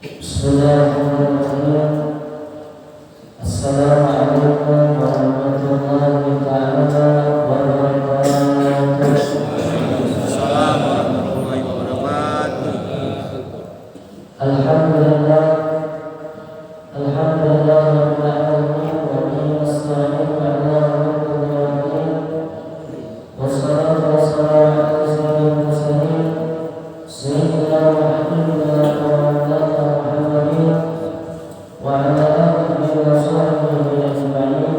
Bismillahirrahmanirrahim. Assalamualaikum warahmatullahi taala wabarakatuh. Assalamualaikum warahmatullahi wabarakatuh. Alhamdulillah, alhamdulillah rabbil alamin wa bihi nasta'inu ala umuri din. Wassalatu wassalamu ala sayyidil mursalin sayyidina wa habibina wa maulana Muhammadin wa ala alihi wa sahbihi ajma'in.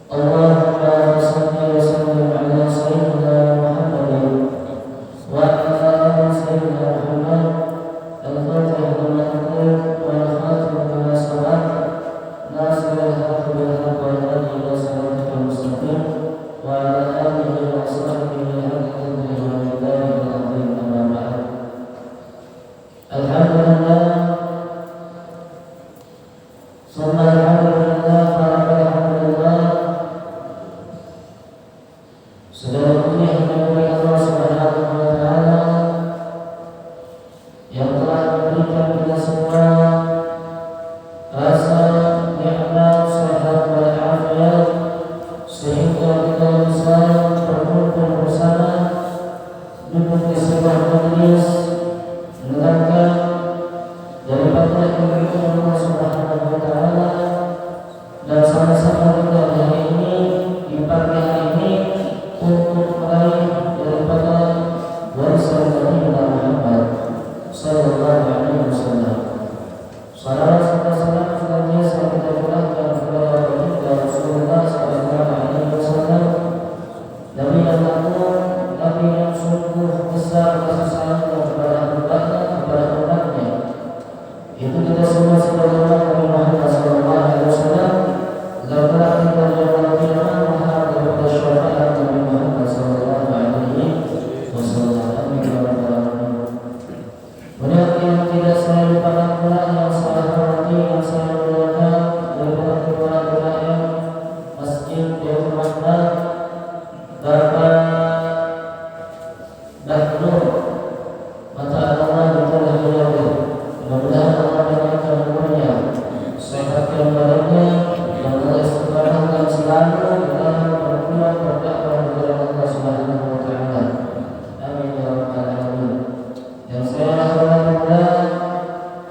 Allahumma shalli wa sallim ala sayyidina Muhammadin wa ala ali sayyidina Muhammad. الفاتح لما أغلق والخاتم لما سبق ناصر الحق بالحق والهادي إلى صراطك المستقيم وعلى آله وصحبه حق قدره ومقداره العظيم. أما بعد. الحمد لله ثم الحمد لله فالحمد لله. Segala puji hanya bagi Allah Subhanahu wa taala yang telah memberikan kita semua rasa nikmat sehat walafiat sehingga kita bisa berkumpul bersama duduk di sebuah majlis mendengarkan daripada ilmu Allah Subhanahu wa taala dan sama-sama kita hari ini di pagi hari ini untuk meraih daripada warisan Nabi Muhammad sallallahu alaihi wasallam. Salawat serta salam senantiasa kita curahkan kepada baginda Rasulullah sallallahu alaihi wasallam, Nabi yang agung, Nabi yang sungguh besar kasih sayangnya kepada hambanya, kepada umatnya. Itu kita semua sebagaimana Nabi Muhammad sallallahu alaihi wasallam telah kita jalan kiamat mahal daripada syafaat Nabi Muhammad sallallahu alaihi wasallam. Amin ya rabbal alamin. Kemudian yang tidak saya lupakan pula, yang saya hormati, yang saya muliakan daripada ketua wilayah Masjid Dewan Rahmat Bapak Dahnur Mata Allah Jalla Jalaluhu. Mudah-mudahan Allah berikan umurnya, sehatkan badannya, dan Allah istiqomahkan selalu dalam berbuat berdakwah kepada Allah Subhanahu wa taala. Amin ya rabbal alamin. Yang saya hormati pula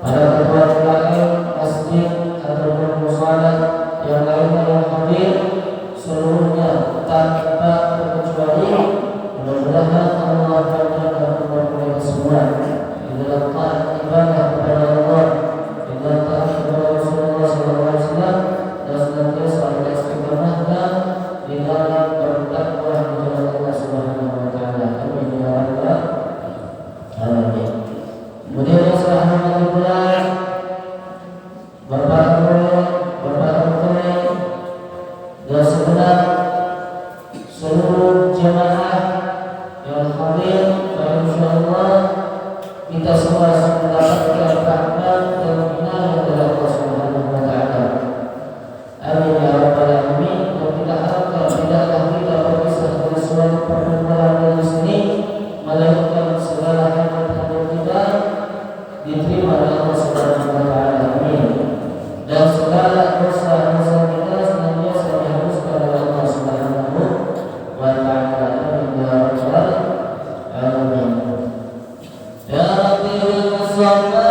para ketua wilayah masjid ataupun musala yang lainnya yang hadir seluruhnya tanpa terkecuali. Mudah-mudahan Allah berikan umur mereka semua di dalam taat ibadah kepada Allah, di dalam taat kepada Rasulullah SAW, dan senantiasa Allah istiqomahkan di dalam berdakwah kepada Allah Subhanahu wa taala. Amin ya rabbal alamin. Kemudian yang saya hormati pula Bapak Guru, Bapak Menteri, dan segenap seluruh jemaah yang hadir, dan insyaallah kita semua mendapatkan rahmat dan inayah dari Allah Subhanahu wa taala. Amin ya rabbal alamin. Dan kita harapkan tidaklah kita berpisah dari suatu perkumpulan di sini, melainkan segala hal kita diterima oleh Allah Subhanahu wa taala. Amin. Dan segala dosa-dosa kita senantiasa dihapuskan oleh Allah Subhanahu wa taala. Amin ya rabbal alamin. Ya Rabbil Mustafa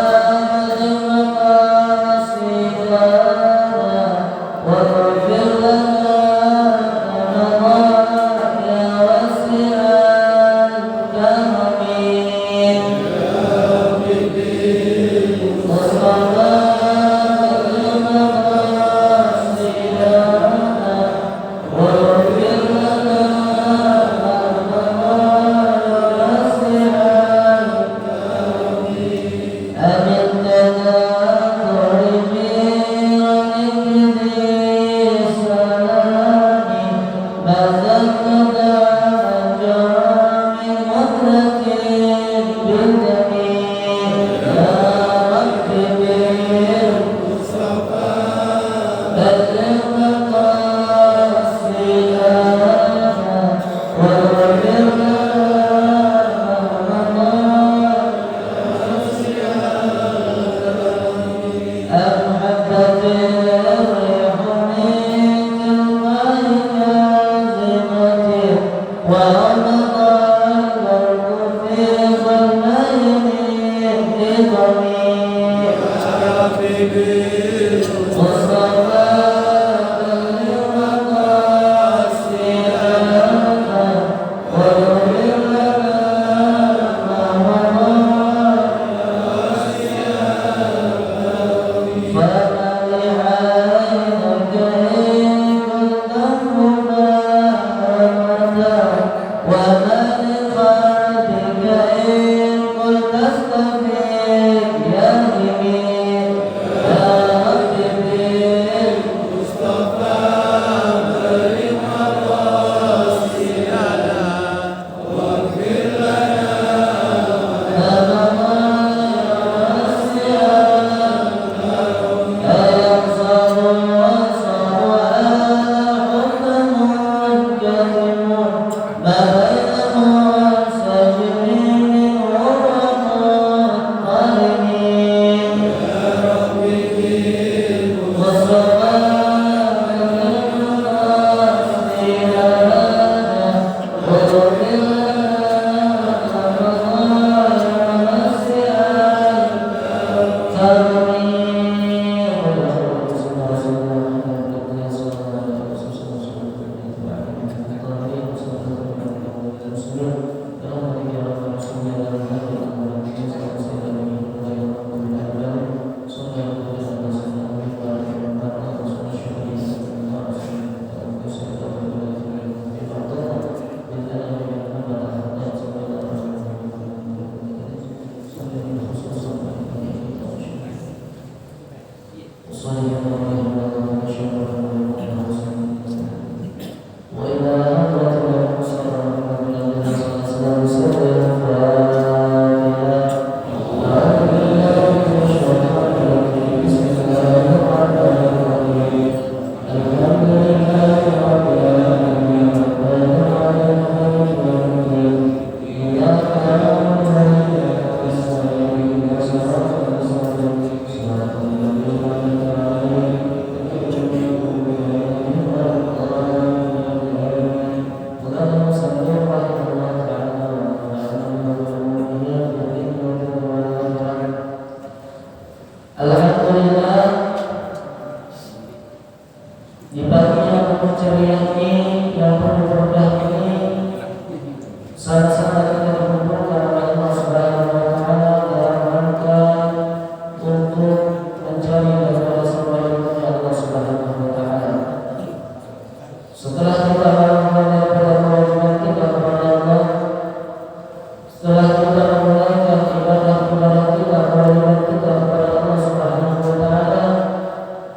kita menunaikan ibadah kita kewajiban kita kepada Allah Subhanahu wa taala,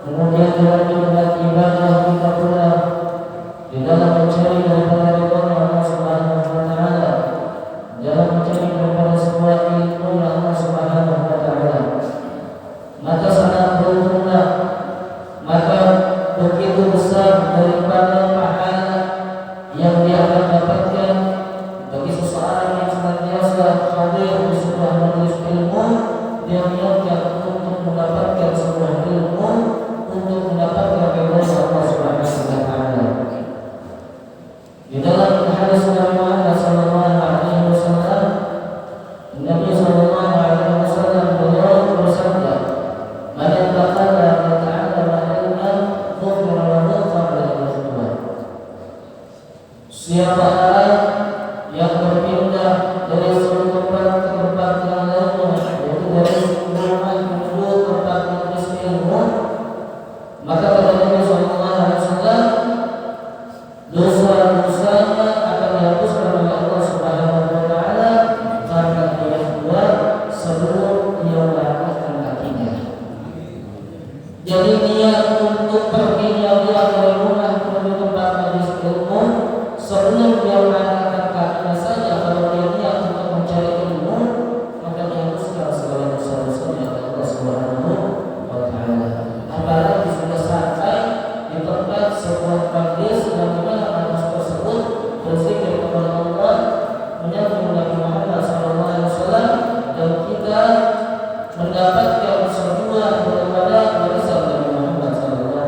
kemudian dengan ibadah kita pula di dalam mencari daripada ridha Allah Subhanahu wa taala, dalam mencari daripada sebuah ilmu Allah Subhanahu wa taala, maka sangat beruntunglah, maka begitu besar daripada pahala yang dia akan dapatkan bagi seseorang yang senantiasa hadir di sebuah majelis ilmu, dia niatkan untuk mendapatkan sebuah ilmu, untuk mendapatkan ridha Allah Subhanahu wa taala. Di dalam hadis Nabi Muhammad sallallahu alaihi wasallam, Nabi sallallahu alaihi wasallam beliau bersabda, "Man yataqalla yata'allama ilman ghufira lahu qabla al-khutbah." Siapa orang yang berpindah dari satu tempat ke tempat yang lain, yaitu dari rumah menuju tempat majelis ilmu, maka kata Nabi sallallahu alaihi wasallam, dosa-dosanya akan dihapuskan oleh Allah Subhanahu wa taala karena dia buat sebelum dia melangkahkan kakinya. Jadi niat untuk perginya dia dari rumah menuju tempat majelis ilmu sebelum dia melangkahkan kakinya saja, kalau dia niat untuk mencari ilmu, maka dihapuskan segala dosa-dosanya oleh Allah Subhanahu wa taala. Apalagi sudah sampai di tempat sebuah majelis yang dimana majelis tersebut berzikir kepada Allah, menyambut Nabi Muhammad SAW, dan kita mendapatkan sebuah daripada warisan Nabi Muhammad SAW.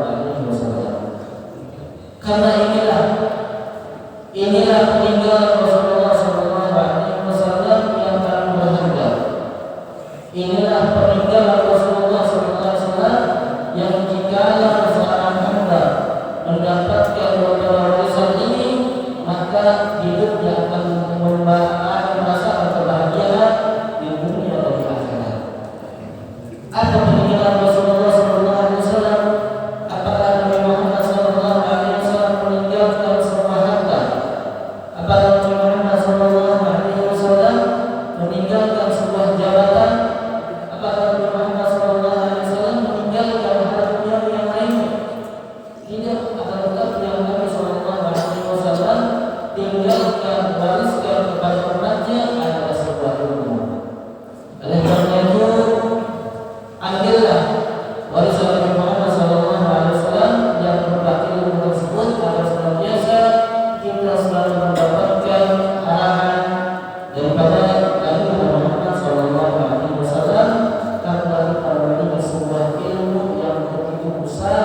Karena inilah peninggalan Rasulullah SAW yang paling berharga. Inilah peninggalan Rasulullah SAW yang jika seorang hamba mendapatkan warisan ini, maka hidupnya akan merasakan kebahagiaan di dunia dan di akhirat. Apa peninggalan Rasulullah SAW? Apakah Nabi Muhammad SAW meninggalkan sebuah harta? Apakah Nabi Muhammad SAW meninggalkan sebuah jabatan? Apakah Nabi Muhammad SAW meninggalkan hal dunia yang lainnya? Tidak, akan tetapi yang Nabi SAW tinggalkan, wariskan kepada umatnya adalah sebuah ilmu. Oleh karena itu, ambillah warisan Nabi Muhammad SAW yang berupa ilmu tersebut agar senantiasa kita selalu mendapatkan arahan daripada Nabi Muhammad SAW, karena kita memiliki sebuah ilmu yang begitu besar,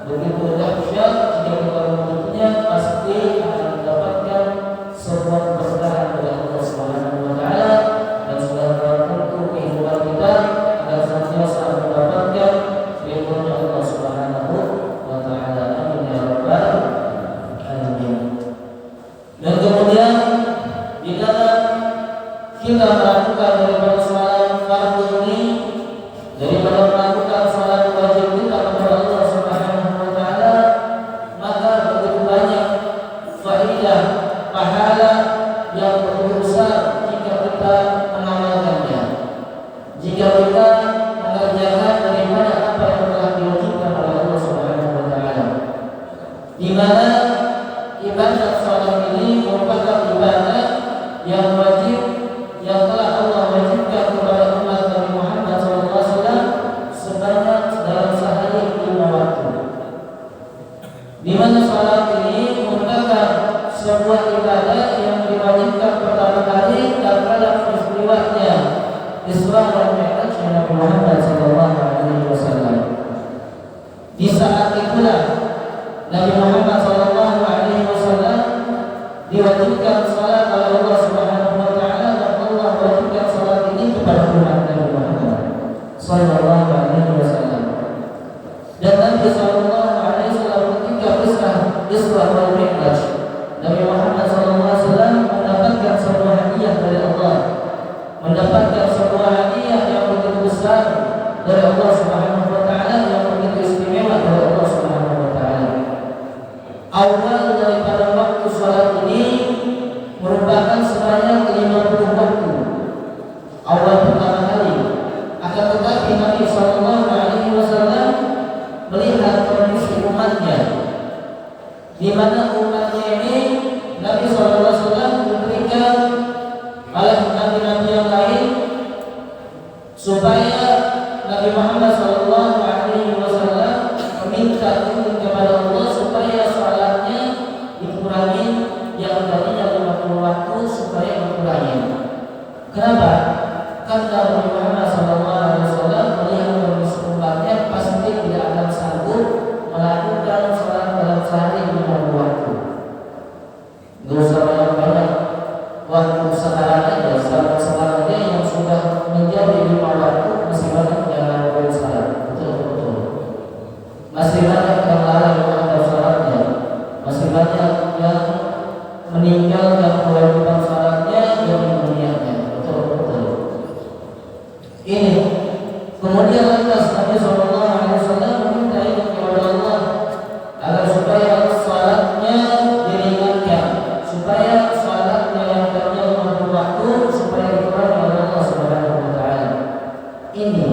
begitu dahsyat. Jika kita memilikinya, pasti akan mendapatkan sebuah keberkahan dari Allah Subhanahu wa taala, dan sudah tentu kehidupan kita akan senantiasa mendapatkan ridhonya Allah Subhanahu wa taala. Amin ya rabbal alamin. Dan kemudian di dalam kita melakukan daripada salat fardu ini, daripada melakukan salat wajib kita kepada Allah Subhanahu wa taala, maka begitu banyak faedah pahala yang begitu besar jika kita mengamalkannya, jika kita mengerjakan daripada apa yang telah diwajibkan oleh Allah Subhanahu wa taala, di mana ibadah salat ini merupakan ibadah yang wajib, yang telah Allah wajibkan kepada umat Nabi Muhammad SAW sebanyak dalam sehari 5 waktu. Di mana salat ini merupakan sebuah ibadah yang diwajibkan pertama kali dalam peristiwanya Isra dan Mi'raj Nabi Muhammad SAW. Di saat itulah Nabi Muhammad SAW diwajibkan salat oleh Allah Subhanahu wa taala, dan Allah wajibkan salat ini kepada umat Nabi Muhammad SAW. Dan Nabi SAW ketika Isra wal Mi'raj, Nabi Muhammad SAW mendapatkan sebuah hadiah dari Allah, mendapatkan sebuah hadiah yang begitu besar dari Allah Subhanahu wa taala, yang begitu istimewa dari Allah Subhanahu wa taala. Awal daripada waktu salat ini merupakan sebanyak 50 waktu. Bahkan Nabi Muhammad SAW melihat kondisi umatnya pasti tidak akan sanggup melakukan sholat dalam sehari 5 waktu. Nggak usah banyak waktu sekarang aja, sekarang aja yang sudah menjadi 5 waktu masih banyak yang melakukan sholat. Betul. Masih banyak yang lalai menghadap sholatnya, masih banyak yang meninggalkan kewajiban sholatnya demi dunianya. Betul. Ini kemudian lantas Nabi SAW meminta kepada Allah agar supaya sholatnya diringankan, supaya sholatnya yang terjadi waktu supaya dikurangi oleh Allah Subhanahu Wa Taala. Ini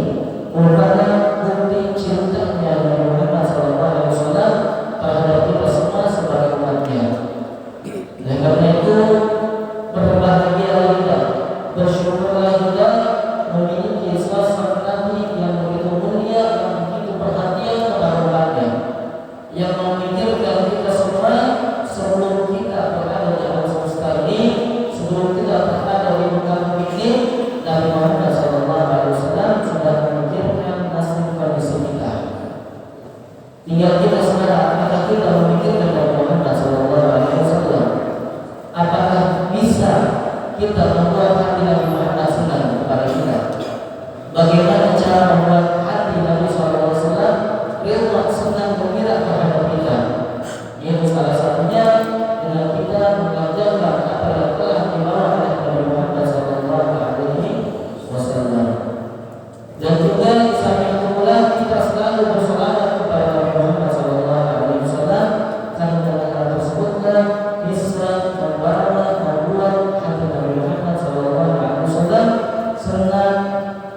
merupakan bukti cintanya Nabi Muhammad SAW terhadap kita semua sebagai umatnya. Dan karena itu berbahagialah kita, bersyukurlah kita memiliki sosok Nabi yang begitu mulia, yang begitu perhatian kepada umatnya, yang memikirkan kita semua sebelum kita berada di alam semesta ini, sebelum kita berada di muka bumi ini. Nabi Muhammad SAW sudah memikirkan nasib kondisi kita. Tinggal kita sekarang, apakah kita memikirkan Nabi Muhammad SAW? Apakah bisa kita membuat hati Nabi Muhammad senang kepada kita? Bagaimana cara membuat hati Nabi SAW rela senang gembira terhadap kita? Yaitu salah satunya dengan kita mengajarkan apa yang telah dibawa oleh Nabi Muhammad SAW. Dan juga di samping itu pula kita selalu bersolawat kepada Nabi Muhammad SAW, karena dengan hal tersebutlah bisa membuat hati Nabi Muhammad SAW senang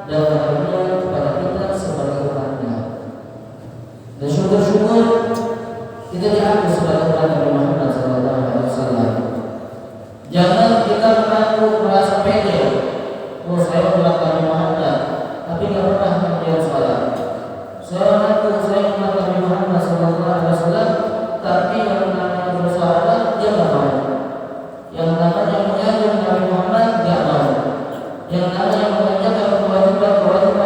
dan bahagia kepada kita sebagai umatnya. Dan syukur-syukur kita diaku sebagai umat Nabi Muhammad SAW. Jangan kita mengaku merasa pede, oh saya umat Nabi Muhammad, tapi tidak pernah mengerjakan sholat. Saya mengaku saya umat Nabi Muhammad SAW, tapi yang namanya bersahabat dia tidak mau. Yang namanya mengajar Nabi Muhammad tidak mau. Yang namanya mengajarkan kewajiban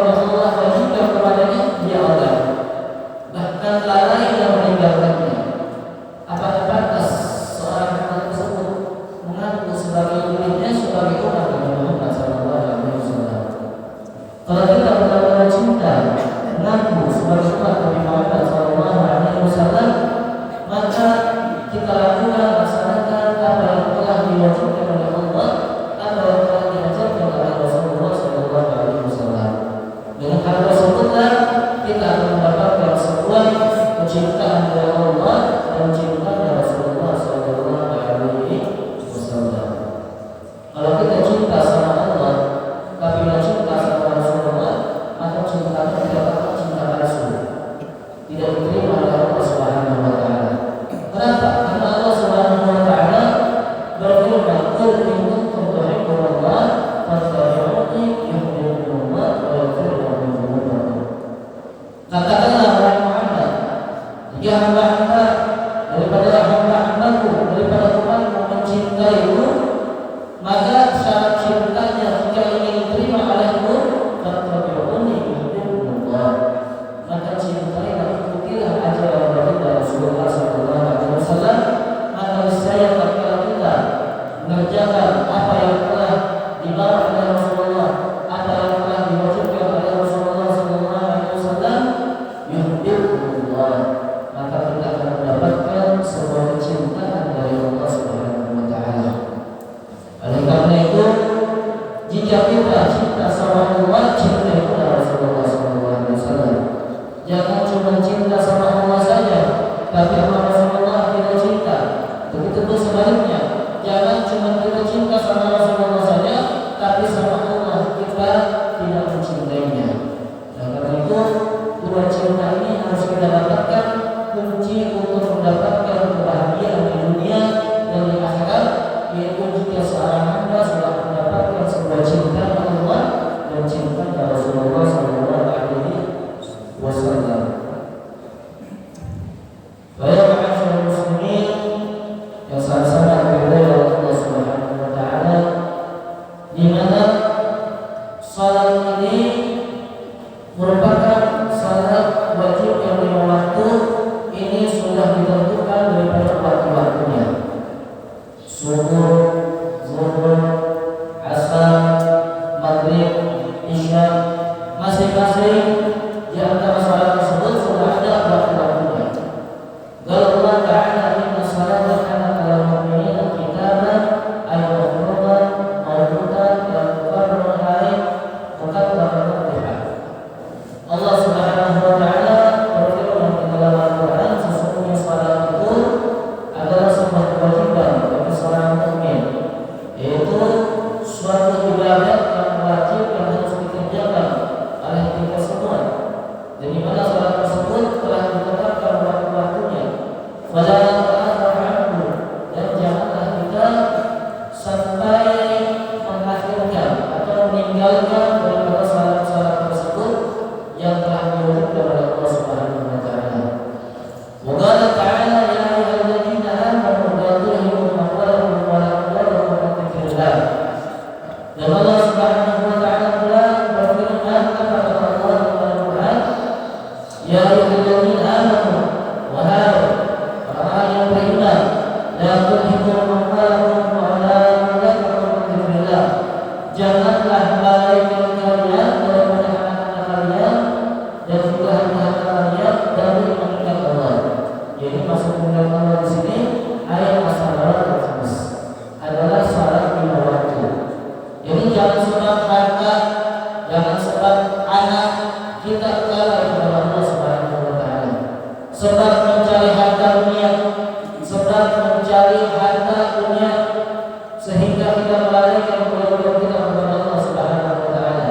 Allah wajibkan kepadanya dia enggan. Bahkan lalai dan meninggalkannya. Apakah pantas seorang hamba tersebut mengaku sebagai dirinya sebagai umat Nabi Muhammad SAW? Kalau kita benar-benar cinta mengaku sebagai umat Nabi Muhammad SAW, maka kita lakukan laksanakan apa yang telah diwajibkan oleh Allah, apa yang telah diajarkan oleh Rasulullah SAW. Dengan hal tersebutlah kita akan mendapatkan sebuah kecintaan dari Allah dan cinta dari Rasulullah SAW. Kalau kita cinta sama Allah tapi tidak cinta sama Rasulullah, maka cintanya tidak akan cinta palsu, tidak diterima oleh Allah Subhanahu Wa Taala. Kenapa? Karena Allah Subhanahu Wa Taala berfirman, "Qul in kuntum tuhibbunallah fattabi'uni yuhibbukumullah wa yaghfir lakum dzunubakum." Katakanlah wahai Muhammad, jika hamba-hamba daripada hamba-hambaku, daripada umatku mencintaimu, maka syarat cintanya jika ingin diterima olehmu, fattabi'uni yuhibbukumullah, maka cintailah, ikutilah ajaran baginda Rasulullah SAW. Maka saya tatkala kita mengerjakan apa yang telah dibawa oleh Rasulullah, apa yang telah diwajibkan oleh Rasulullah SAW, yuhibbukumullah, maka kita akan mendapatkan sebuah kecintaan dari Allah Subhanahu Wa Taala. Oleh karena itu, jika kita cinta sama Allah, cinta kepada Rasulullah SAW. Jangan cuma cinta sama Allah saja, tapi sama Rasulullah tidak cinta. Begitu pun sebaliknya, jangan cuma kita cinta sama Rasulullah saja, tapi sama Allah kita tidak mencintainya. Dan karena itu, dua cinta ini harus kita dapatkan, kunci untuk mendapatkan kebahagiaan di dunia dan di akhirat, yaitu jika seorang hamba sudah mendapatkan sebuah cinta Allah dan cinta Rasulullah SAW. Baik, ma'asyiral muslimin yang sama-sama diridhai oleh Allah Subhanahu Wa Taala, salat ini merupakan salat wajib yang 5 waktu. Ini sudah ditentukan daripada waktu-waktunya. Subuh, zuhur, asar, maghrib, isya, masing-masing di antara salat tersebut sudah ada waktu-waktunya. Kalau Allah Ta'ala inna salata kanat 'alal mu'minina kitaban ay mafruḍan mawqutan dan muqarraran 'alaihim muqaddaran biha. Allah Subhanahu wa Ta'ala berfirman di dalam Al-Qur'an, sesungguhnya salat itu adalah sebuah kewajiban bagi seorang mukmin, yaitu suatu ibadat yang wajib yang harus dikerjakan oleh kita semua. Dan di mana salat tersebut telah ditetapkan waktu-waktunya. Fala ta'akhkharu, dan janganlah kita sampai mengakhirkan atau meninggalkan daripada salat-salat tersebut yang telah diwajibkan oleh Allah Subhanahu wa Ta'ala. Wa qala ta'ala ya ayyuhalladzina amanu la tulhikum amwalukum wa la auladukum an dzikrillah. Dan Allah Subhanahu wa Ta'ala telah berfirman kepada Allah dalam Al-Qur'an, ya ayyuhalladzina amanu, wahai orang yang beriman, la tulhikum amwalukum wa la auladukum an dzikrillah. Janganlah melalaikan kalian daripada anak-anak kalian dan juga harta kalian dari mengingat Allah. Jadi maksud mengingat Allah di sini ayat as-salawat al-khams adalah salat 5 waktu. Jadi jangan sebab harta, jangan sebab anak kita lalai kepada Allah Subhanahu wa Ta'ala. Sebab mencari harta dunia, sebab mencari harta dunia sehingga kita melalaikan kewajiban kita kepada Allah Subhanahu wa Ta'ala.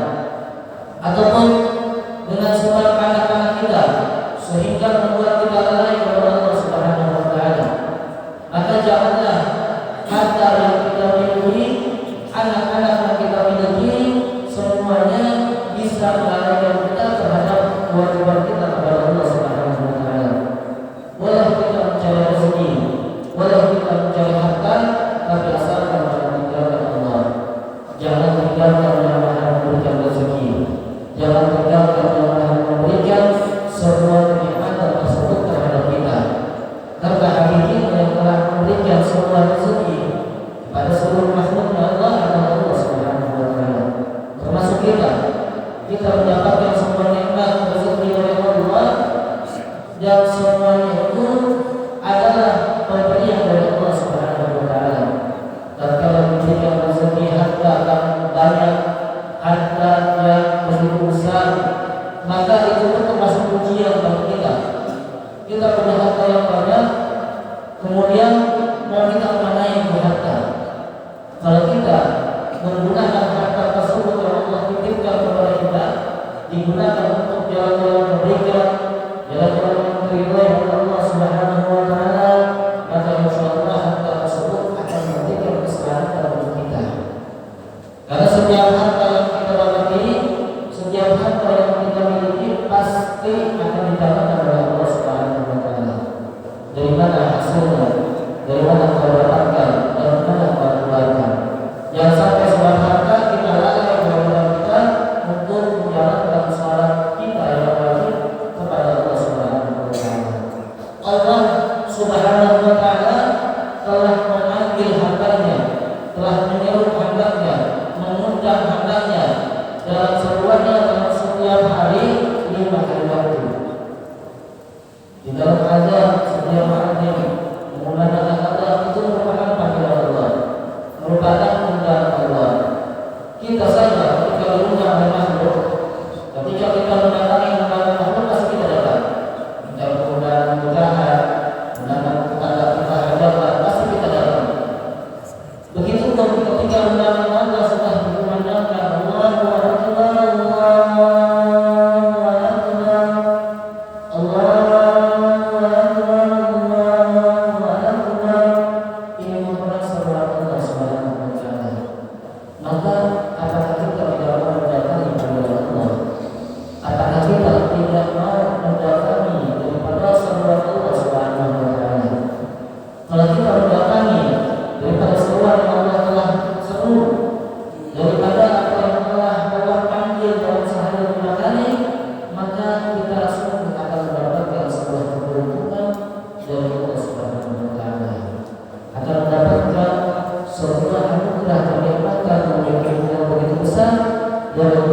Ataupun dengan sebab anak-anak kita sehingga membuat kita lalai kepada Allah Subhanahu wa Ta'ala. Maka janganlah harta yang kita miliki, anak-anak yang kita miliki, semuanya bisa melalaikan kita terhadap kewajiban kita kepada Allah Subhanahu wa Ta'ala. Boleh kita mencari rezeki, boleh kita mencari harta, tapi asalkan jangan tinggalkan Allah. Jangan tinggalkan yang Maha memberikan rezeki. Jangan tinggalkan yang Maha memberikan semua kenikmatan tersebut terhadap kita. Karena hakikatnya yang telah memberikan semua rezeki pada seluruh makhluknya Allah adalah Allah Subhanahu wa Ta'ala. Termasuk kita. Kita mendapatkan semua nikmat rezeki dari Allah, dan semuanya itu adalah pemberian dari Allah Subhanahu wa Ta'ala. Dan kalau diberikan rezeki harta yang banyak, harta yang begitu besar, maka itu pun termasuk ujian bagi kita. Kita punya harta yang banyak, kemudian mau kita kemana itu harta? Kalau kita menggunakan harta tersebut yang Allah titipkan kepada kita, digunakan untuk jalan-jalan kebaikan, jalan-jalan yang diridhai oleh Allah Subhanahu wa Ta'ala, maka insyaallah harta tersebut akan memberikan keselamatan bagi kita. Karena setiap harta yang kita miliki, setiap harta yang kita miliki pasti akan ditanyakan oleh Allah Subhanahu wa Ta'ala. Dari mana hasilnya? Dari mana kau dapatkan? Dari mana kau keluarkan? Yang sampai sebab harta kita lalai kewajiban kita untuk menjalankan salat kita yang wajib kepada Allah Subhanahu wa Ta'ala. Allah Subhanahu wa Ta'ala telah memanggil hambanya, telah menyuruh hambanya, mengundang hambanya dalam seruannya dalam setiap hari 5 kali waktu. Di dalam azan setiap hari mengumandangkan azan itu merupakan panggilan Allah, merupakan undangan Allah. Kita saja ketika diundang oleh makhluk, ketika kita mendatangi undangan makhluk pasti kita datang. Mencari undangan nikahan, undangan tetangga kita hajatan, pasti kita datang. Begitu pun ketika undangan Allah sudah dikumandangkan, Allahu Akbar, Allahu Akbar, Allahu Akbar,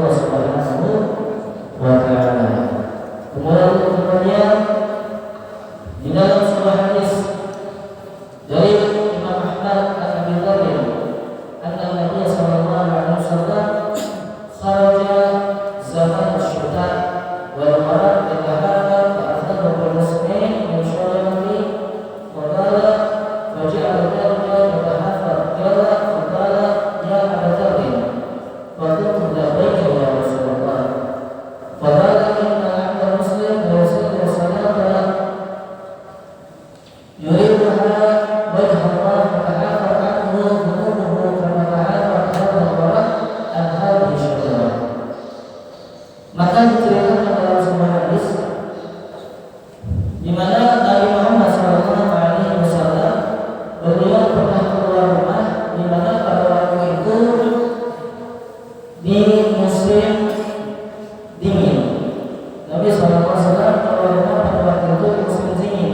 Allah Subhanahu wa taala. Kemudian di dalam sebuah hadis dari Imam Ahmad An-Nabi Dharr anna Nabi sallallahu alaihi wasallam kharaja zaman asy-syita wal marad yataharra fa'akhadha bil muslimin min syarri wa qala faja'ala dhalika yataharra qala qala ya Aba Dharr wa kuntu labbaika ya Rasulullah fa qala inna 'abda muslim la yusalli salata يريدها وجه الله فتعافى عنه ذنوبه كما تعافى هذا الورق عن هذه الشجرة. Maka diceritakan dalam sebuah hadis di mana Nabi Muhammad SAW beliau pernah keluar rumah di mana pada waktu itu di musim dingin. Nabi SAW keluar rumah pada waktu itu di musim dingin.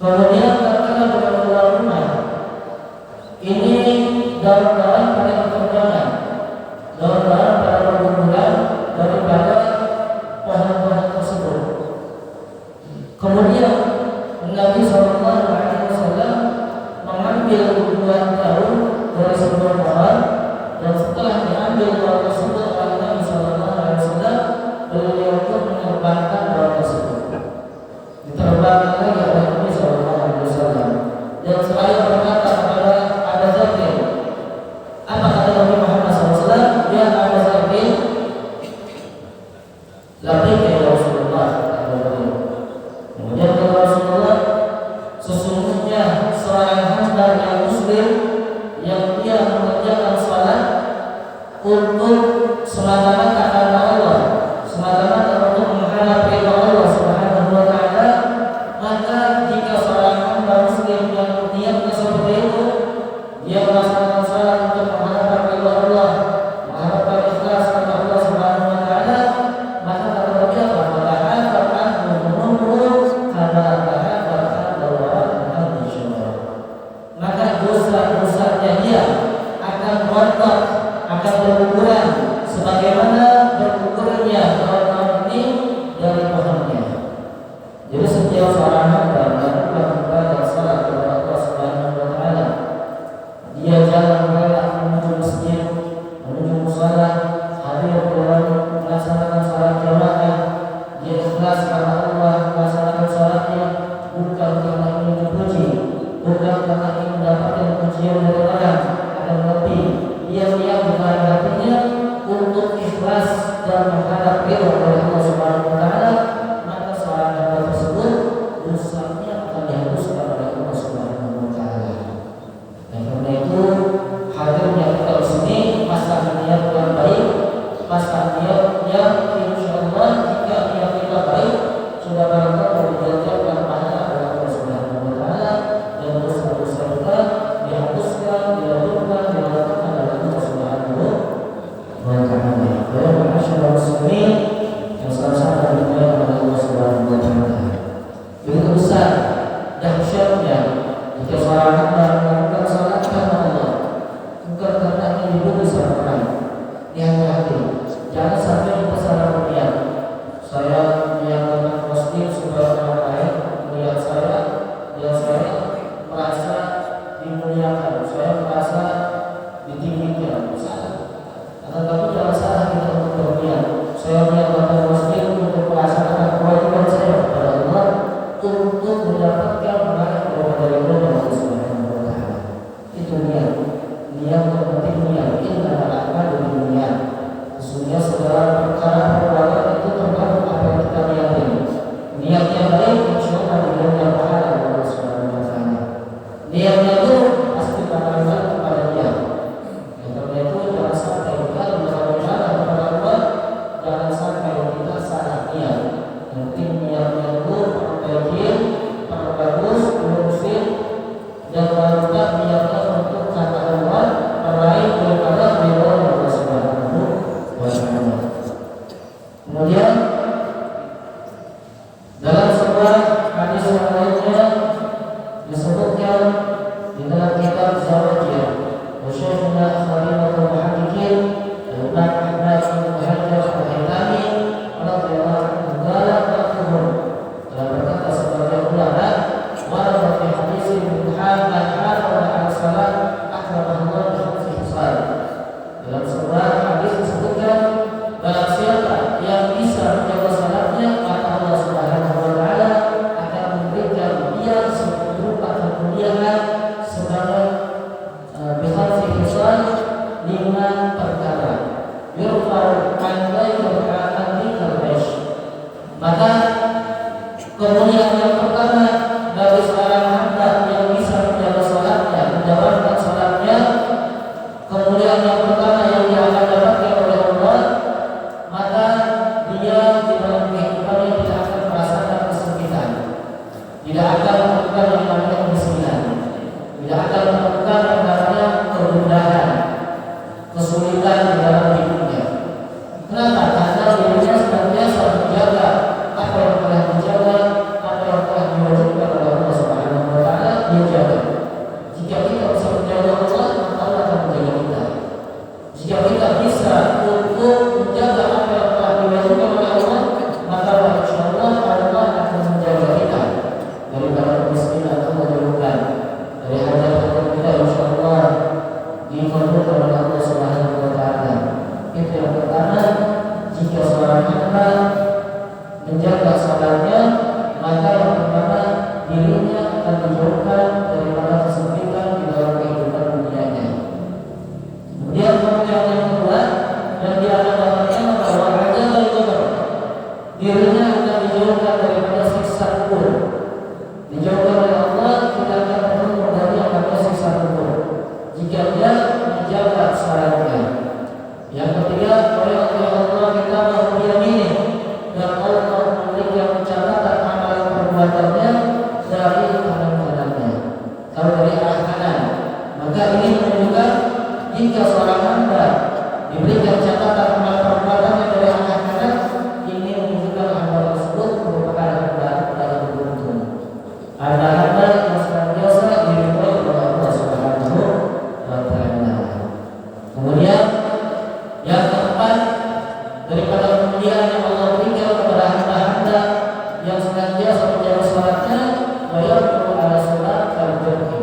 Kemudian ketika beliau keluar rumah, ini daun-daun pada berterbangan, daun-daun pada berguguran daripada pohon-pohon tersebut. Kemudian Nabi SAW mengambil buah daun dari sebuah pohon, dan setelah diambil buah tersebut oleh Nabi SAW, beliau pun menerbangkan daun tersebut. Diterbangkan lagi oleh Nabi SAW. Dan seraya berkata kepada Aba Dharr, apa kata Nabi Muhammad SAW? Ya Aba Dharr, labbaika ya Rasulullah. Kemudian kata Rasulullah, sesungguhnya seorang hamba yang muslim yang dia mengerjakan salat untuk semata-mata karena Allah, semata-mata untuk mengharap ridha Allah Subhanahu wa taala, maka jika seorang hamba muslim yang niatnya seperti itu, dia melaksanakan salat untuk mengharap ridha Allah, mengharapkan ikhlas kepada Allah Subhanahu wa taala, maka kata Nabi Allah, "Fata'afat anhu dhunubuhu kama ta'afat al-waraq an al-syajara." Maka dosa-dosanya dia akan rontok, akan berguguran sebagaimana bergugurnya daun-daun ini dari pohonnya. Jadi setiap seorang hamba melakukan ibadah salat kepada Allah Subhanahu wa taala, dia jalan rela menuju masjid, menuju musala, hadir dalam melaksanakan salat jamaah, dia ikhlas karena Allah melaksanakan salatnya, bukan karena ingin dipuji, bukan karena ingin mendapatkan pujian dari orang, akan tetapi dia niat di dalam hatinya untuk ikhlas dan mengharap ridha dari Allah Subhanahu wa taala, maka seorang hamba tersebut dosanya akan dihapuskan oleh Allah Subhanahu wa taala. Dan karena itu hadirnya kita di sini pasang niat yang baik, pasang niat yang insyaallah jika niat kita baik sudah barangkali dijadikan pahala oleh Allah Subhanahu wa taala, dan dosa-dosa kita dihapuskan, dilakukan oleh Allah Subhanahu wa taala. Ya ma'asyiral muslimin yang sama-sama dimuliakan oleh Allah Subhanahu wa taala. Begitu besar dahsyatnya jika seorang hamba melakukan salat karena Allah, bukan karena ingin dipuji sama orang. Hati-hati, jangan sampai kita salah berniat. Saya niatkan muslim supaya orang lain melihat saya, dan saya merasa dimuliakan, saya merasa ditinggikan. Tetapi jangan salah kita untuk berniat. Saya niatkan muslim untuk melaksanakan kewajiban saya kepada Allah, untuk mendapatkan pahala dari Allah Subhanahu wa taala. Itu niat yang penting, niat. Inna al-a'malu binniyat. Sesungguhnya segala yurfa'u al-ghaibu an dzikr. Maka kemuliaan yang pertama bagi seorang hamba yang bisa menjaga salatnya, menjalankan salatnya, kemuliaan yang pertama yang dia akan dapatkan oleh Allah, maka dia di dalam kehidupannya tidak akan merasakan kesempitan, tidak akan menemukan yang namanya kemiskinan, tidak akan menemukan yang namanya kegundahan, kesulitan di dalam hidupnya. Kenapa? Karena dirinya senantiasa menjaga apa yang telah dijaga, apa yang telah diwajibkan oleh Allah Subhanahu wa taala, dia jaga. Jika kita bisa menjaga Allah, maka Allah akan menjaga kita. Jika kita bisa untuk menjaga apa yang telah diwajibkan oleh Allah, maka insyaallah Allah akan menjaga kita daripada kemiskinan atau keburukan, dari hajat-hajat kita insyaallah dikabulkan oleh Allah Subhanahu wa taala. Itu yang pertama, jika seorang hamba menjaga salatnya, maka yang pertama dirinya akan dijauhkan daripada kesempitan di dalam kehidupan dunianya. Kemudian kemuliaan yang kedua yang dia akan dapatkan bahwa ada dirinya akan dijauhkan daripada siksa kubur. Dijauhkan oleh Allah, tidak akan bertemu dari yang namanya siksa kubur jika dia menjaga salatnya. Yang ketiga, oleh Allah kita mengamini dan Allah memberikan catatan amalan perbuatannya dari kanan kanannya atau dari arah kanan. Maka ini menunjukkan jika seorang hamba diberikan catatan amalan perbuatannya dari arah kanan, ini menunjukkan hamba tersebut merupakan hamba yang beruntung. Hamba yang senantiasa diridhoi oleh Allah Subhanahu wa taala. Kemudian yang keempat, daripada kemuliaan yang Allah berikan kepada hamba-hamba yang senantiasa menjaga salatnya, wayaqulu ala salat al-jannah.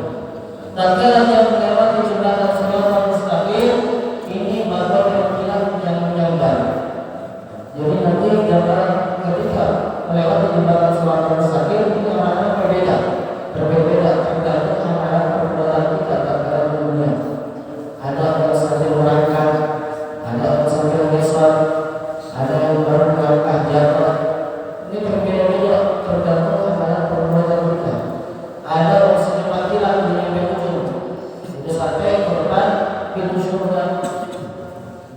Tatkala dia melewati jembatan Shiratal Mustaqim, ini bagaikan kilat yang menyambar. Jadi nanti gambaran ketika melewati jembatan Shiratal Mustaqim ini orang-orang berbeda tergantung amalan perbuatan kita tatkala di dunia. Ada yang sambil merangkak, ada yang sambil gesar, ada yang baru melangkah jatuh. Ini berbeda-beda tergantung amalan perbuatan kita. Ada yang secepat kilat menyampai ujung, sudah sampai ke depan pintu surga.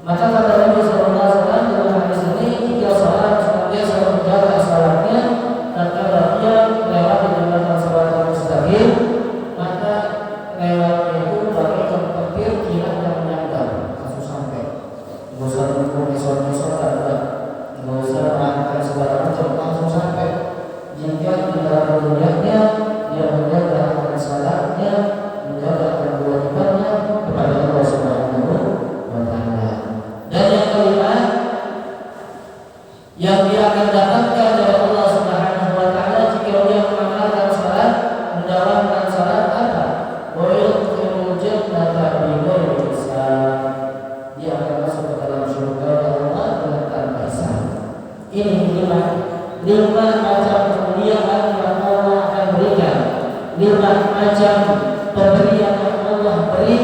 Maka kata Nabi sallallahu alaihi wasallam dalam hadis ini, jika seorang senantiasa menjaga salatnya, tatkala dia melewati jembatan Shiratal Mustaqim, maka lewatnya itu bagaikan petir kilat yang menyambar, langsung sampai. Nggak usah nunggu mesor-mesor, nggak usah rangkai segala macam, langsung sampai. Jika di dalam dunianya dia menjaga amalan salatnya, menjaga kewajibannya kepada Allah Subhanahu wa taala. Dan yang kelima, yang dia akan dapatkan dari Allah Subhanahu wa taala jika dia mengamalkan salat, menjalankan salat apa? Wa yadkhulul jannata bighairi hisab. Dia akan masuk ke dalam surga Allah dengan tanpa hisab. Ini lima macam kemuliaan yang Allah akan berikan, lima macam pemberian yang Allah beri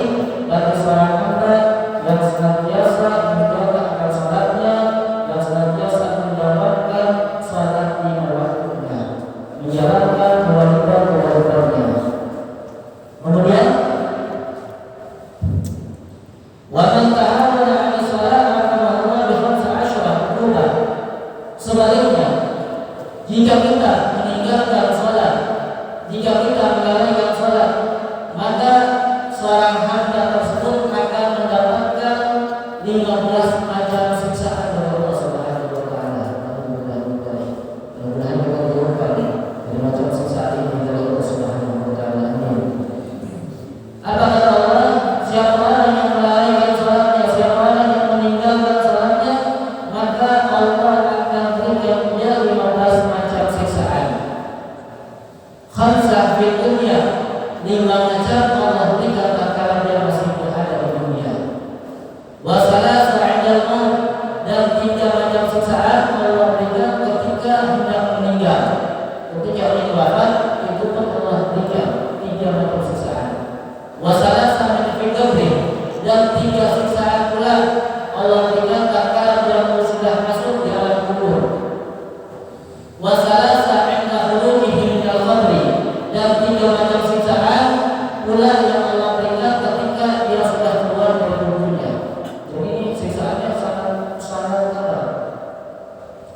bagi seorang hamba yang senantiasa menjaga akan salatnya, yang senantiasa menjalankan salat lima waktunya, menjalankan kewajiban-kewajibannya. Kemudian wa man ta'ala 'ani salat maka Allah bi 15 uqubat. Sebaliknya, jika kita meninggalkan salat, jika kita melalaikan salat, maka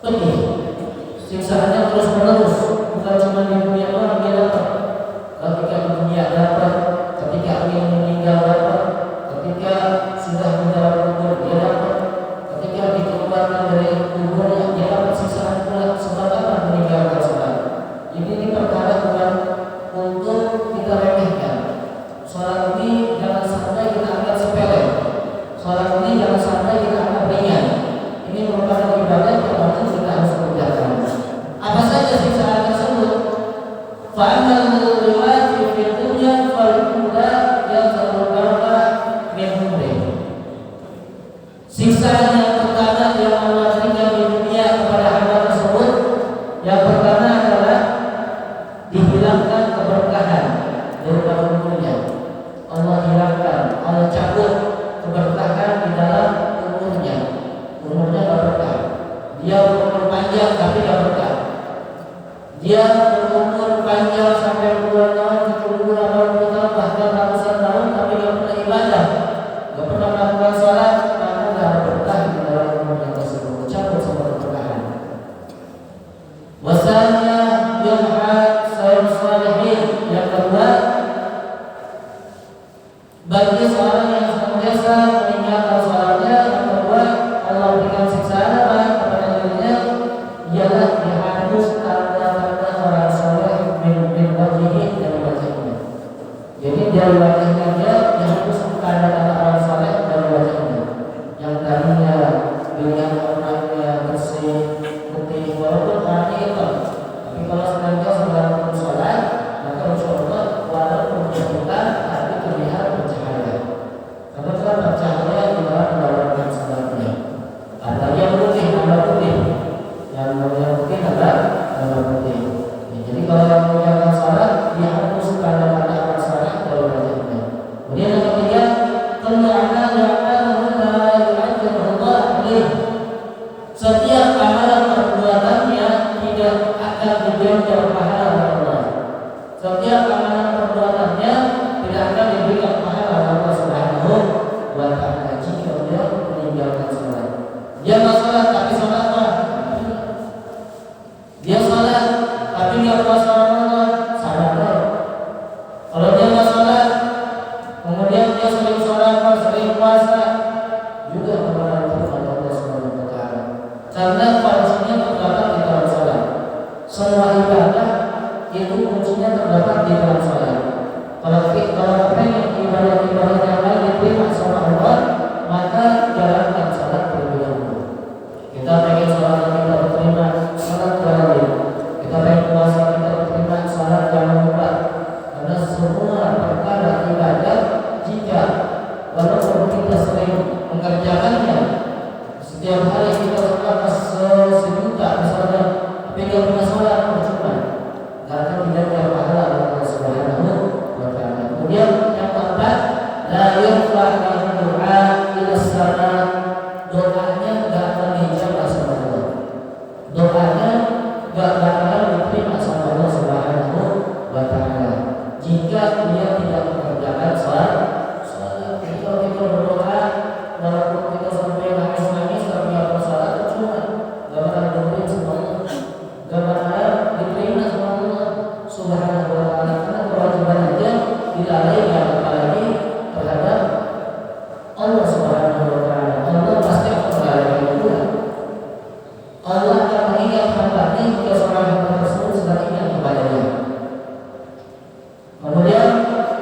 pedih. Siksaannya terus menerus, bukan cuma di dunia doang dia dapat. Ketika di dunia dapat, ketika ingin meninggal dapat, ketika sudah mendapat kubur dia dapat, ketika dikeluarkan dari kuburnya dia dapat siksaan pula. Sebab apa? Meninggalkan sholat. Ini perkara bukan untuk kita remehkan. Sholat ini jangan sampai kita anggap sepele. Sholat ini jangan sampai kita anggap ringan. Ini merupakan ibadah yang harus kita harus kerjakan. Apa saja siksaan tersebut? Fa'amal riwayat fi dunya fal-ula yazalluka min umri. Siksaan yang pertama yang Allah berikan di dunia kepada hamba tersebut, yang pertama adalah dihilangkan keberkahan dari umurnya. Allah hilangkan, Allah cabut keberkahan di dalam umurnya. Umurnya gak berkah. Dia berumur panjang tapi gak berkah. Dia berumur panjang sampai puluhan tahun, 70, 80 tahun, bahkan ratusan tahun tapi gak pernah ibadah, gak pernah melakukan sholat, maka gak ada berkah di dalam umurnya tersebut. Cabut sama keberkahan. Wasalnya yumha sayur salihin. Yang kedua, bagi seorang yang senantiasa meninggalkan sholatnya, yang kedua Allah berikan siksaan apa kepada dirinya, ialah dihapus tanda-tanda orang soleh min wajhihi, dari wajahnya. Jadi dari wajahnya dia dihapus tanda-tanda orang soleh dari wajahnya. Yang tadinya dengan orangnya bersih putih, walaupun orangnya hitam, tapi kalau senantiasa melakukan sholat, maka insyaallah walaupun dia hitam tapi terlihat bercahaya. Karena kan bercahaya di dalam menjalankan sholatnya. Ada yang putih, ada putih. Yang putih ada putih. Ya, jadi kalau yang menjalankan sholat, dia harus tanda-tanda amal sholat dari wajahnya. Kemudian yang ketiga, setiap amalan perbuatannya tidak akan diberikan pahala oleh Allah. Setiap amalan perbuatannya tidak akan diberikan pahala oleh Allah Subhanahu wa Ta'ala jika dia meninggalkan sholat. Dia nggak sholat tapi sholat apa? Dia sholat tapi nggak puasa Ramadan, sadar. Kalau dia nggak sholat, kemudian dia sering sholat, sering puasa, juga kepada Allah Subhanahu wa Ta'ala. Karena kuncinya terdapat di dalam sholat. Semua ibadah itu kuncinya terdapat di dalam sholat. Kalau pengen ibadah-ibadah yang lain diterima sama Allah, maka jalankan sholat terlebih dahulu. Kita pengen sholat kita terima, sholat wajib. Kita pengen puasa kita terima, sholat jangan lupa. Karena semua perkara ibadah, jika walaupun kita sering mengerjakannya, setiap hari kita sholat sejuta misalnya, tapi nggak pernah sholat, percuma. Karena tidak ada pahala Allah Subhanahu wa Ta'ala. Kemudian yang keempat, la yurfa doa ila sana. Doanya nggak akan dijawab sama Allah. Doanya nggak akan diterima sama Allah Subhanahu wa Ta'ala jika dia tidak mengerjakan sholat. Kalau kita berdoa, walaupun kita sampai nangis-nangis tapi nggak bersalah, percuma. Nggak bakal diterima sama Allah. Nggak bakal diterima sama Allah Subhanahu wa Ta'ala. Karena kewajiban aja dilalaikan, apalagi terhadap Allah Subhanahu wa Ta'ala. Allah pasti akan melalaikan juga. Allah akan mengingat hambanya jika seorang hamba tersebut sedang ingat kepadanya. Kemudian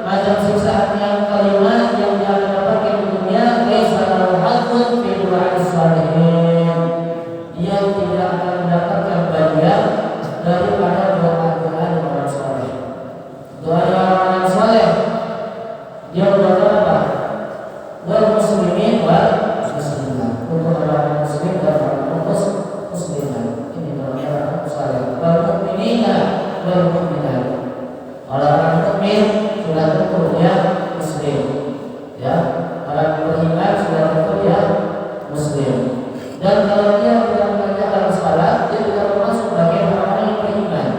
macam siksaan yang kelima yang dia akan dapatkan di dunia, laisa lahu haqqun fi du'a'is shalihin. Dia tidak akan mendapatkan bagian daripada doa-doa orang saleh. Doa orang saleh dia berdoa apa? Wal muslimin wal muslimat. Untuk orang muslim dan orang muslimat. Ini doa orang saleh. Wal mu'minina wal mu'minat. Orang mukmin sudah tentu dia muslim, ya. Orang beriman sudah tentu dia muslim. Dan kalau dia tidak mengerjakan salat, dia tidak termasuk bagian orang yang beriman.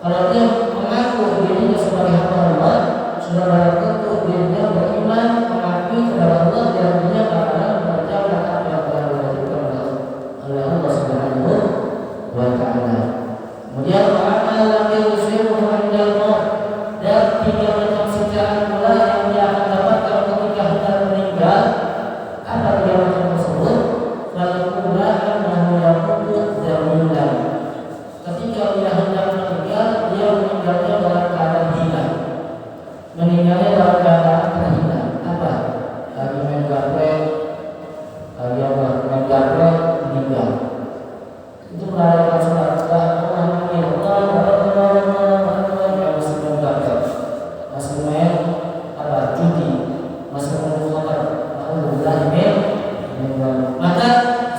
Kalau dia mengaku dirinya sebagai hamba Allah, sudah tentu dirinya beriman, mengakui kepada Allah, dan dia bakalan mengerjakan apa yang telah diwajibkan oleh Allah Subhanahu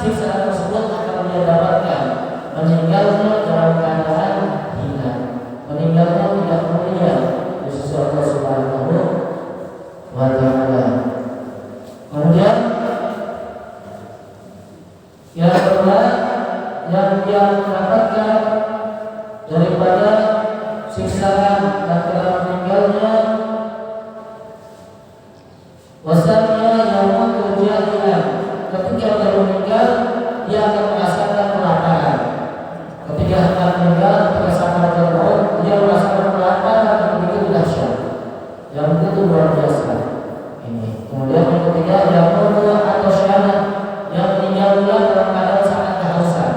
siksaan tersebut akan dia dapatkan. Meninggalnya dalam keadaan hina, meninggalnya tidak mulia di sisi Allah Subhanahu wa Ta'ala. Kemudian yang kedua yang dia mendapatkan daripada siksaan dan telah meninggalnya, wasanya yang mengerjakan ketika dia meninggal dia akan merasakan kelaparan. Ketika akan meninggal, ketika sakaratul maut, dia merasakan kelaparan yang begitu dahsyat, yang begitu luar biasa. Ini. Kemudian yang ketiga yang mulia atau syahadat, yang meninggal dalam keadaan sangat kehausan.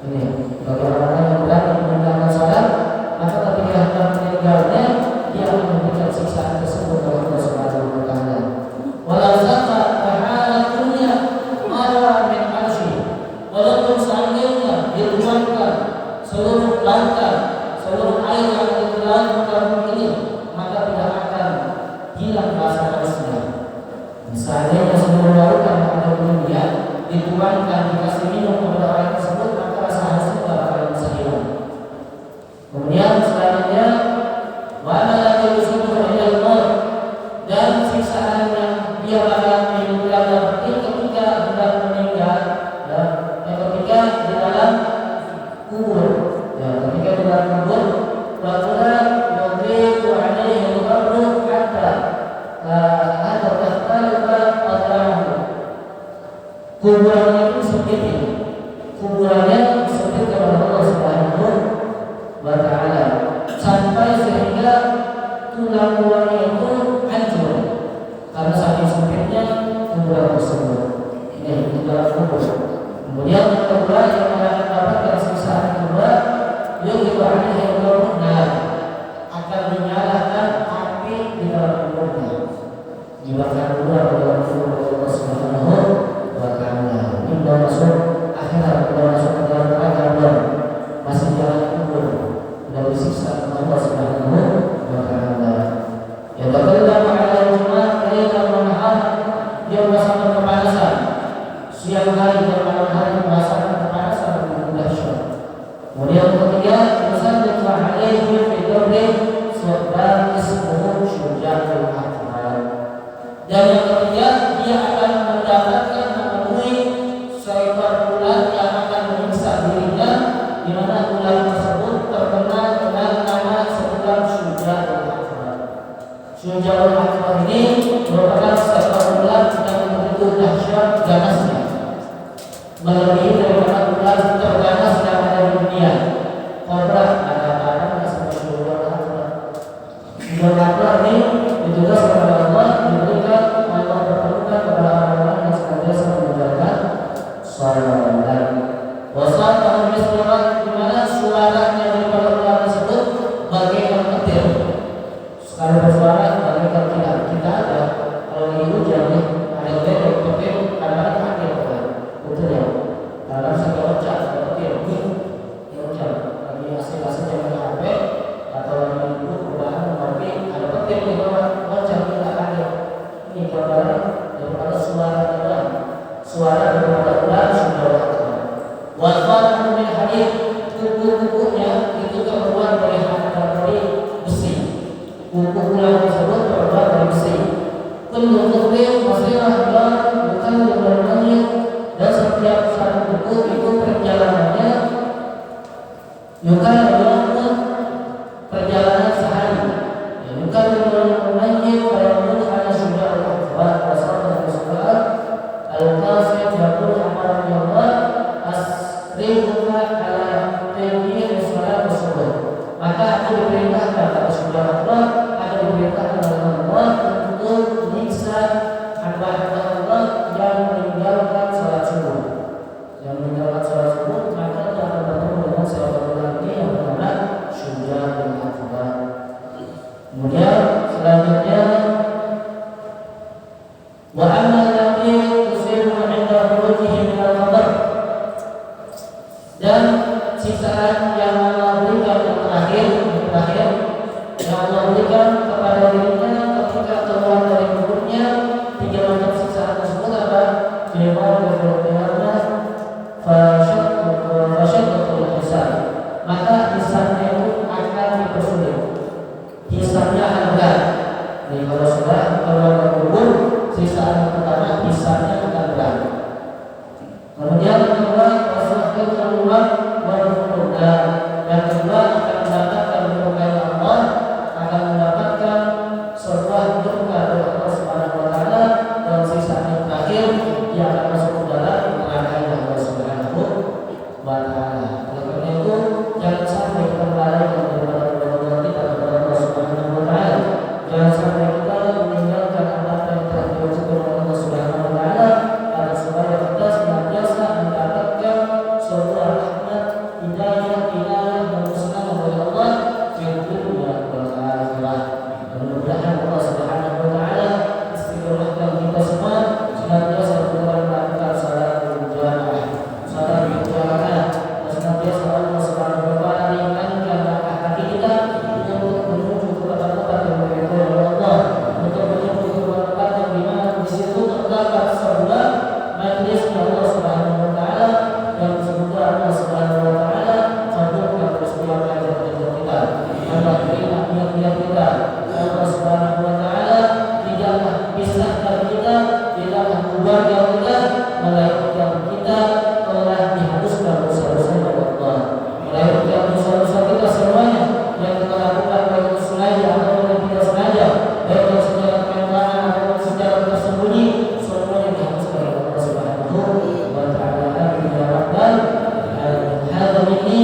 Ini bagi orang-orang yang berani meninggalkan salat, maka ketika akan meninggalnya dia akan memberikan siksaan tersebut oleh Allah Subhanahu wa Ta'ala. Walau sama kehalat dunia marah min arsy, walaupun seandainya dituangkan seluruh lantai, seluruh air yang ditelan dalam ini, maka tidak akan hilang rasa hausnya. Misalnya seluruh lautan yang ada di dunia dituangkan, dikasih minum kepada orang tersebut, maka rasa hausnya tidak akan bisa hilang. Kemudian selanjutnya wa'ala lagi yusufu ilal maut, dan siksaan yang dia bakal meninggal ketika hendak meninggal, ya, ketika di dalam kubur, ya, ketika di dalam kubur, waktunya yudhiku alaihi al-qabru hatta ada tahtalika atrahu. Kuburannya itu sempit, kuburannya sempit kepada Allah Subhanahu wa Ta'ala, sampai sehingga tulang-tulangnya itu hancur karena saking sempitnya kuburan tersebut. Ini di dalam kubur. Kemudian yang kedua yang akan mendapatkan siksaan kedua, yaitu al-qabr, akan dinyalakan api di dalam kuburnya, dibakar dulu dalam kubur Allah Subhanahu wa Ta'ala. Ini sudah masuk akhirat, sudah masuk ke dalam neraka, masih jalan kubur, sudah disiksa Allah Subhanahu wa Ta'ala. Ya takallam ala al-jumat laylan wa nahar, dia merasakan kepanasan siang hari dan malam hari, merasakan kepanasan yang dahsyat. Kemudian ketiga, yusallitu alaihi fi qabri sebab ismuhu syuja'ul akbar. Dan yang ketiga, dia akan mendapatkan menemui seekor ular yang akan menyiksa dirinya, di mana ular tersebut terkenal dengan nama sebutan Syuja'ul Akbar. Syuja'ul Akbar ini merupakan seekor ular yang begitu dahsyat ganasnya, melebihi daripada ular terganas yang ada di dunia. Kobra ada apa sama Syuja'ul Akbar. Syuja'ul Akbar ini ditugas kepada Allah, diberikan Allah berpelukan kepada orang-orang yang senantiasa menjalankan salat. Wasatahu misrat, di mana suaranya daripada ular tersebut bagaikan petir. Sekali bersuara bagaikan kita ada kalau lagi hujan nih, ada petir kadang-kadang akhir betul ya. Kadang saya baca ada petir, hujan lagi hasil jangan HP atau lagi ikut perubahan, tapi ada petir di bawah hujan kita akhir. Ini gambaran daripada suara daripada ular sudah. Wal-farahu min hadid, kuku-kukunya itu terbuat dari besi. Kuku ular tersebut terbuat dari besi. Kullu kukuin masirah dan bukan berbenarnya, dan setiap satu kuku itu perjalanannya bukan berbenarnya perjalanan sehari. Bukan berbenarnya pada hanya sudah al-akbar, asal dan al-qasiyah jatuh amaran Kemudian kedua, wasfaqul qulub wal qulub. Yang kedua akan mendapatkan berkah Allah, akan mendapatkan sebuah berkah dari Allah Subhanahu wa taala, dan sisa yang terakhir ia akan masuk ke dalam neraka Allah Subhanahu wa taala. Oleh karena itu, jangan sampai kita melalaikan daripada perbuatan kita kepada Allah Subhanahu wa taala. Jangan sampai kita meninggalkan apa yang telah diwajibkan oleh Allah Subhanahu wa taala, agar supaya kita senantiasa mendapatkan sebuah rahmat, hidayah dan kesenangan dari Allah di dunia dan akhirat. Mudah-mudahan Allah Subhanahu wa taala istiqomahkan kita semua senantiasa melakukan salat berjamaah, salat berjamaah, dan senantiasa Allah Subhanahu wa taala ringankan langkah kaki kita untuk menuju kepada tempat yang diridhoi oleh Allah, untuk menuju kepada tempat yang dimana di situ terdapat sebuah majlis Allah Subhanahu wa taala, yang semoga Allah Subhanahu wa taala kabulkan setiap hajat-hajat kita. Allah terima niat-niat kita. Allah Subhanahu wa taala tidaklah pisahkan kita, tidaklah membubarkan kita, melainkan kita telah dihapuskan dosa-dosa Allah. Melainkan dosa-dosa kita semuanya yang kita lakukan baik sengaja atau tidak sengaja, baik secara terang atau secara tersembunyi, semuanya dihapuskan oleh Allah Subhanahu wa taala. Amin ya rabbal alamin. Hadza minni